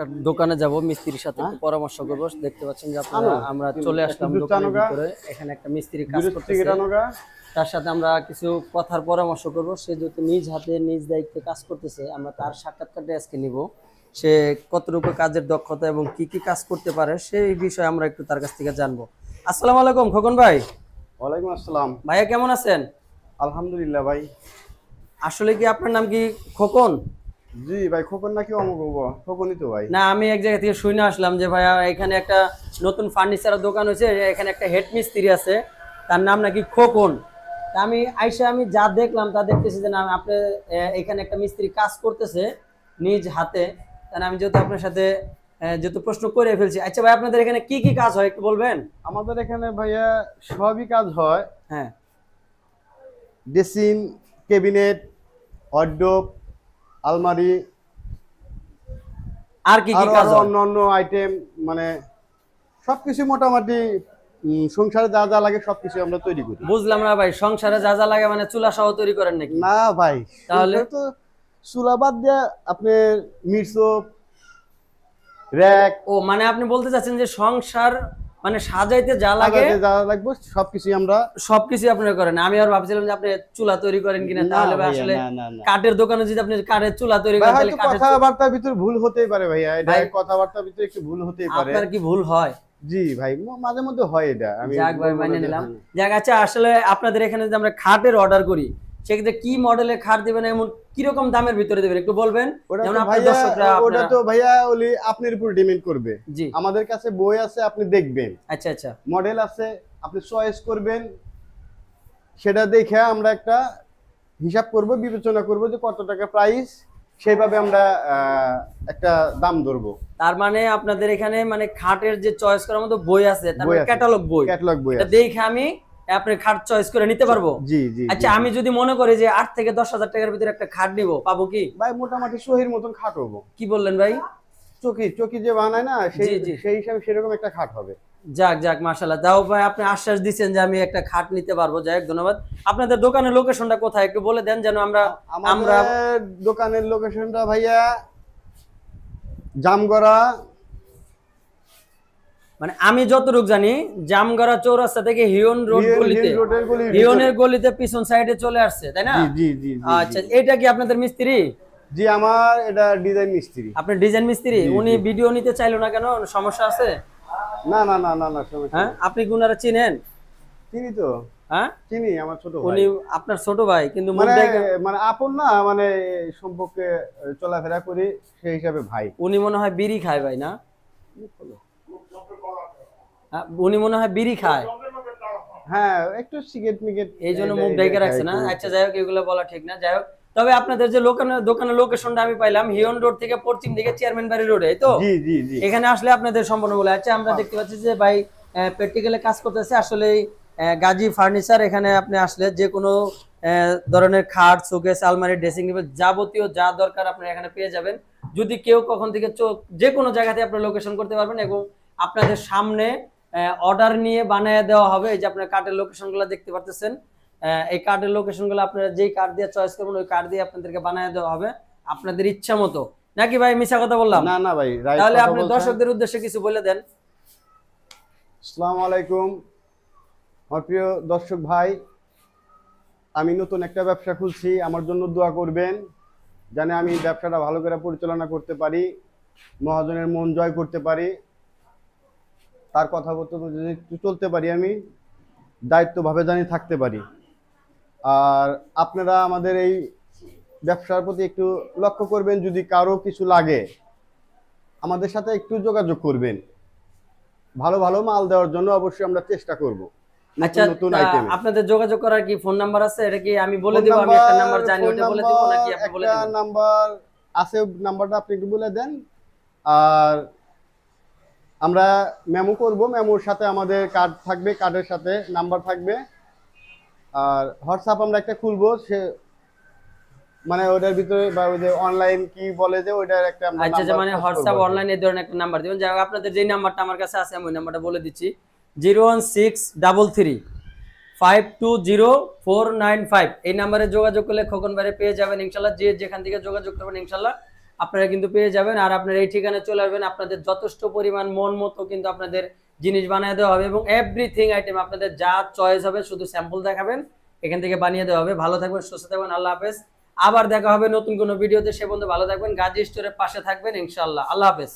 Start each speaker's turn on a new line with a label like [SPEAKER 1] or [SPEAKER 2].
[SPEAKER 1] একটা দোকানে যাব, মিস্ত্রির সাথে একটু পরামর্শ করব। দেখতে পাচ্ছেন যে আপনারা আমরা চলে আসলাম দোকানের ভিতরে। এখানে একটা মিস্ত্রি কাজ করতেছে, তার সাথে আমরা কিছু কথার পরামর্শ করব। সে যেহেতু নিজ হাতে নিজ দায়িত্বে কাজ করতেছে, আমরা তার সাক্ষাৎকারটা আজকে নিব। সে কতটুকু কাজের দক্ষতা এবং কি কি কাজ করতে পারে সেই বিষয়ে আমরা একটু তার কাছ থেকে জানবো। আসসালামু আলাইকুম খোকন ভাই।
[SPEAKER 2] ওয়ালাইকুম আসসালাম
[SPEAKER 1] ভাইয়া, কেমন আছেন?
[SPEAKER 2] আলহামদুলিল্লাহ ভাই।
[SPEAKER 1] আসলে কি আপনার নাম কি খোকন?
[SPEAKER 2] জি ভাই, খোকন নাকি অমুক খোকনই তো ভাই।
[SPEAKER 1] না, আমি এক জায়গা থেকে শুনে আসলাম যে ভাইয়া এখানে একটা নতুন ফার্নিচারের দোকান হয়েছে, এখানে একটা হেড মিস্ত্রি আছে, তার নাম নাকি খোকন। তা আমি আইসা আমি যা দেখলাম তা দেখতেছি যে না, আপনি এখানে একটা মিস্ত্রি কাজ করতেছে নিজ হাতে। তাহলে আমি যেহেতু আপনার সাথে যেহেতু প্রশ্ন করে ফেলছি, আচ্ছা ভাই আপনাদের এখানে কি কি কাজ হয় একটু বলবেন?
[SPEAKER 2] আমাদের এখানে ভাইয়া সবই কাজ হয়।
[SPEAKER 1] হ্যাঁ।
[SPEAKER 2] ড্রেসিং, ক্যাবিনেট, ওয়ার্ডরোব, আলমারি,
[SPEAKER 1] আর কি কি কাজ হয়?
[SPEAKER 2] অন্যান্য আইটেম, মানে সবকিছু মোটামুটি সংসারে যা যা লাগে সবকিছু আমরা তৈরি করি।
[SPEAKER 1] বুঝলাম না ভাই, সংসারে যা যা লাগে মানে চুলা সহ তৈরি করেন নাকি?
[SPEAKER 2] না ভাই,
[SPEAKER 1] তাহলে
[SPEAKER 2] তো চুলা বাদ দিয়ে আপনি মিটসোপ, র‍্যাক,
[SPEAKER 1] ও মানে আপনি বলতে চাচ্ছেন যে সংসার মানে সাজাইতে যা লাগে
[SPEAKER 2] যা লাগবে সবকিছু আমরা
[SPEAKER 1] সবকিছু আপনারা করেন। আমি আর ভাবছিলাম যে আপনি চুলা তৈরি করেন কিনা। তাহলে ভাই আসলে কাঠের দোকানে যদি আপনি কাঠের চুলা তৈরি করেন তাহলে
[SPEAKER 2] কথাবার্তার ভিতর ভুল হতেই পারে ভাইয়া। এটা কথাবার্তার ভিতর একটু ভুল হতেই পারে।
[SPEAKER 1] আপনার কি ভুল হয়?
[SPEAKER 2] জি ভাই, মাঝে মধ্যে হয় এটা। আমি
[SPEAKER 1] যাক ভাই, মানে নিলাম। যাক, আচ্ছা আসলে আপনাদের এখানে যে আমরা খাটের অর্ডার করি, সেক্ষেত্রে কি মডেলের খাট দিবেন, এমন কি রকম দামের ভিতরে দিবেন একটু বলবেন? যেমন আপনার দর্শকরা
[SPEAKER 2] ওটা তো ভাইয়া ওলি আপনার উপর ডিপেন্ড করবে।
[SPEAKER 1] জি,
[SPEAKER 2] আমাদের কাছে বই আছে, আপনি দেখবেন।
[SPEAKER 1] আচ্ছা আচ্ছা,
[SPEAKER 2] মডেল আছে, আপনি চয়েস করবেন, সেটা দেখে আমরা একটা হিসাব করব, বিবেচনা করব যে কত টাকা প্রাইস, সেইভাবে আমরা একটা দাম ধরবো।
[SPEAKER 1] তার মানে আপনাদের এখানে মানে খাটের যে চয়েস করার মতো বই আছে, তার মানে ক্যাটালগ বই, এটা দেখে আমি আপনার খাট চয়েস করে নিতে পারবো।
[SPEAKER 2] জি জি।
[SPEAKER 1] আচ্ছা, আমি যদি মনে করি যে 8 থেকে 10,000 টাকার ভিতরে একটা খাট নিব, পাবো কি?
[SPEAKER 2] ভাই মোটামুটি শহীর মতন খাট হবো।
[SPEAKER 1] কি বললেন ভাই?
[SPEAKER 2] চকি যে বানায় না, সেই হিসাবে সেরকম একটা খাট হবে।
[SPEAKER 1] যাক যাক, মাশাআল্লাহ। দাও ভাই, আপনি আশ্বাস দিচ্ছেন যে আমি একটা খাট নিতে পারবো। যাই হোক, ধন্যবাদ। আপনাদের দোকানের লোকেশনটা কোথায় একটু বলে দেন, যেন আমরা
[SPEAKER 2] দোকানের লোকেশনটা ভাইয়া জামগড়া,
[SPEAKER 1] মানে আমি যতটুকু জানি জামগড়া চৌরাস্তা থেকে হিয়ন রোড গলিতে, হিয়নের গলিতে পিছন সাইডে চলে আসছে, তাই না?
[SPEAKER 2] জি জি।
[SPEAKER 1] আচ্ছা, এটা কি আপনাদের মিস্ত্রি?
[SPEAKER 2] জি, আমার এটা ডিজাইন মিস্ত্রি।
[SPEAKER 1] আপনি ডিজাইন মিস্ত্রি? উনি ভিডিও নিতে চাইলো না কেন, সমস্যা আছে?
[SPEAKER 2] না না না না না, সমস্যা।
[SPEAKER 1] হ্যাঁ, আপনি কি উনারা চিনেন?
[SPEAKER 2] চিনি তো।
[SPEAKER 1] হ্যাঁ
[SPEAKER 2] চিনি, আমার ছোট ভাই।
[SPEAKER 1] উনি আপনার ছোট ভাই, কিন্তু
[SPEAKER 2] মানে আপন না, মানে সম্পর্কে চলাফেরা করি সেই হিসাবে ভাই।
[SPEAKER 1] উনি মনে হয় বিড়ি খায় ভাই, না? উনি মনে হয় বিড়ি খায়।
[SPEAKER 2] হ্যাঁ, একটু সিগারেট মিগেট,
[SPEAKER 1] এই জন্য মুখ ঢেকে রাখছে না। আচ্ছা, যাই হোক, এগুলো বলা ঠিক না। যাই হোক, তবে আপনাদের যে দোকানের লোকেশনটা আমি পাইলাম হিয়ন রোড থেকে পশ্চিম দিকে চেয়ারম্যান বাড়ি রোডে, তো
[SPEAKER 2] জি জি জি।
[SPEAKER 1] এখানে আসলে আপনাদের সম্পূর্ণ বলে। আচ্ছা, আমরা দেখতে পাচ্ছি যে ভাই প্র্যাকটিক্যালে কাজ করতেছে। আসলে গাজী ফার্নিচার, এখানে আপনি আসলে যে কোনো ধরনের খাট, শোকেস, আলমারি, ড্রেসিং টেবিল, যাবতীয় যা দরকার আপনি এখানে পেয়ে যাবেন। যদি কেউ কখন থেকে যে কোনো জায়গাতে আপনার লোকেশন করতে পারবেন, এবং আপনাদের সামনে অর্ডার নিয়ে বানিয়ে দেওয়া হবে। এই যে আপনার কার্ডের লোকেশনগুলো দেখতে পাচ্ছেন, এই কার্ডের লোকেশনগুলো আপনারা যেই কার্ড দিয়ে চয়েস করবেন ওই কার্ড দিয়ে আপনাদেরকে বানিয়ে দেওয়া হবে আপনাদের ইচ্ছা মতো। নাকি ভাই মিছা কথা বললাম?
[SPEAKER 2] না না ভাই,
[SPEAKER 1] তাহলে আপনি দর্শকদের উদ্দেশ্যে কিছু বলে দেন।
[SPEAKER 2] আসসালামু আলাইকুম আমার প্রিয় দর্শক ভাই, আমি নতুন একটা ব্যবসা খুলছি, আমার জন্য দোয়া করবেন, জানে আমি ব্যবসাটা ভালো করে পরিচালনা করতে পারি, মহাজনের মন জয় করতে পারি, তার কথা বলতে যদি চলতে পারি, আমি দায়িত্বভাবে জানি থাকতে পারি। আর আপনারা আমাদের এই ব্যবসার প্রতি একটু লক্ষ্য করবেন, যদি কারো কিছু লাগে আমাদের সাথে একটু যোগাযোগ করবেন। ভালো ভালো মাল দেওয়ার জন্য অবশ্যই আমরা চেষ্টা করব।
[SPEAKER 1] আচ্ছা, আপনাদের যোগাযোগ করার কি ফোন নাম্বার আছে? এটা কি আমি বলে দেব? আমি একটা নাম্বার জানি, ওটা বলে দেব নাকি আপনি বলে দিবেন?
[SPEAKER 2] একটা নাম্বার আছে, নাম্বারটা আপনি একটু বলে দেন। আর আমরা মেমো করব, মেমোর সাথে আমাদের কার্ড থাকবে, কার্ডের সাথে নাম্বার থাকবে। আর হোয়াটসঅ্যাপ আমরা একটা খুলবো, সে মানে ওটার ভিতরে বা ওই যে অনলাইন কি বলে যে ওইটার একটা আমরা
[SPEAKER 1] নাম্বার। আচ্ছা, মানে হোয়াটসঅ্যাপ অনলাইন এই ধরনের একটা নাম্বার দিবেন। যাই হোক, আপনাদের যেই নাম্বারটা আমার কাছে আছে আমি ওই নাম্বারটা বলে দিচ্ছি, 01633520495। এই নাম্বারে যোগাযোগ করলে খোকন ভাইরে পেয়ে যাবেন ইনশাআল্লাহ। যে যেখান থেকে যোগাযোগ করবেন ইনশাআল্লাহ আপনারা কিন্তু পেয়ে যাবেন। আর আপনারা এই ঠিকানায় চলে আসবেন, আপনাদের যথেষ্ট পরিমাণ মন মতো কিন্তু আপনাদের জিনিস বানিয়ে দেওয়া হবে, এবং এভরিথিং আইটেম আপনাদের যা চয়েস হবে শুধু স্যাম্পল দেখাবেন, এখান থেকে বানিয়ে দেওয়া হবে। ভালো থাকবেন, সুস্থ থাকবেন, আল্লাহ হাফেজ। আবার দেখা হবে নতুন কোনো ভিডিওতে, সে পর্যন্ত ভালো থাকবেন, গাজী স্টোরের পাশে থাকবেন ইনশাআল্লাহ। আল্লাহ হাফেজ।